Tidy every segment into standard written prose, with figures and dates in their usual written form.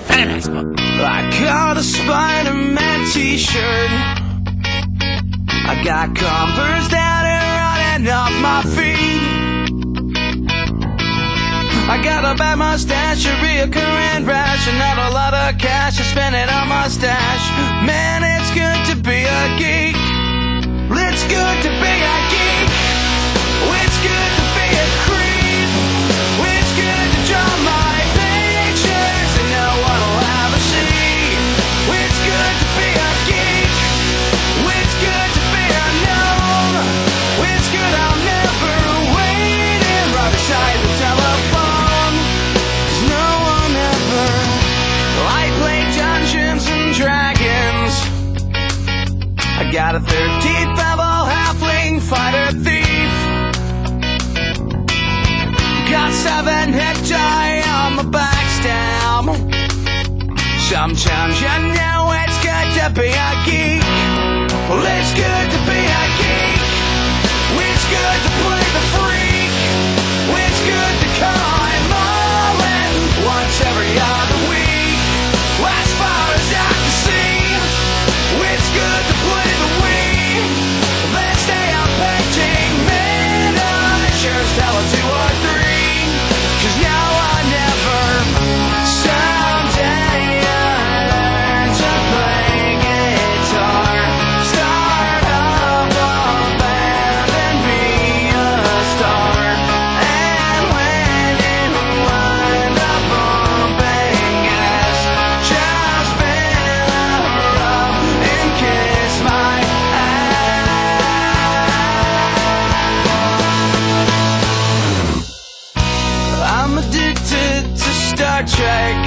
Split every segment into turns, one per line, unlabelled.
FanExpo. I got a Spider-Man t-shirt. I got Converse that are running off my feet. I got a bad mustache, a reoccurring rash, and not a lot of cash to spend it on my stash. Man, it's good to be a geek. It's good to be a geek. It's good to be a creep. It's good to draw my pictures and no one will ever see. It's good to be a geek. It's good to be unknown. It's good I'll never wait and right beside the telephone. 'Cause no one ever. I play Dungeons and Dragons. I got a 13th level halfling fighter thief. Got 7 hit die on the backstab. Sometimes you know it's good to be a geek. Well, it's good to be a geek. It's good to play the freak. It's good to climb all in once every other week. As far as I can see, it's good to play the Wii. Let's stay on painting miniatures, tell it 2 or 3. 'Cause now I never. Someday I learn to play guitar, start up a band and be a star. And when you wind up bumping ass, just fill her up and kiss my ass. I'm addicted to Star Trek.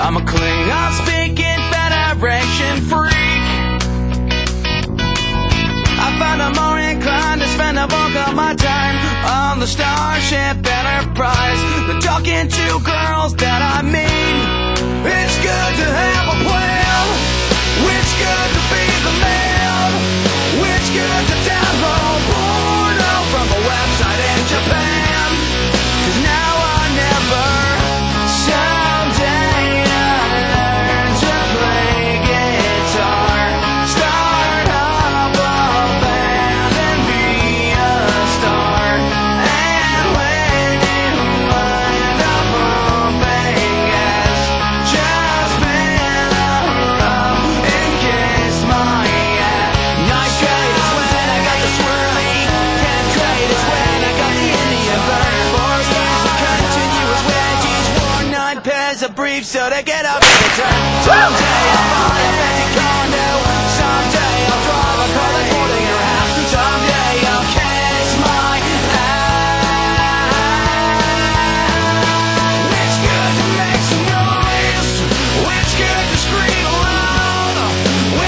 I'm a Klingon speaking Federation freak. I find I'm more inclined to spend a bulk of my time on the Starship Enterprise than talking to girls that I meet. It's good to have a plan. It's good to be the man. It's good to download porno from a website in Japan. 'Cause now I never. Someday I learn to play guitar, start up a band and be a star. And when you wind up bumping ass, just fill her up and kiss my ass. Night grade is when I got the swirly. 10th grade is when I got the Indian burn. 4th is the continuous wedgies. Wore 9 pairs of briefs so they get up to the turn. Someday I'll buy a fancy condo. Someday I'll drive a car that's more than your house. Someday I'll kiss my ass. It's good to make some noise. It's good to scream aloud.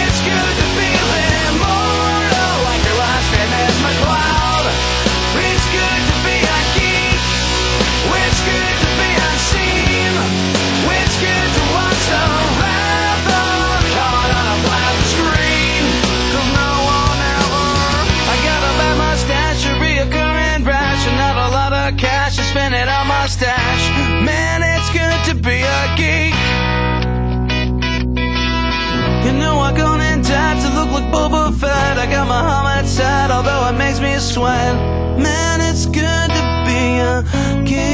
It's good to feel immortal like your last name is McCloud. It's good to be a geek. It's good to be unseen. It's good to watch the marathon coming on a black screen. 'Cause no one ever. I got a bad mustache, a reoccurring rash, and not a lot of cash to spend it on my stash. Man, it's good to be a geek. You know I gone in time to look like Boba Fett. I got my helmet set, although it makes me sweat. Man, it's good to be a geek.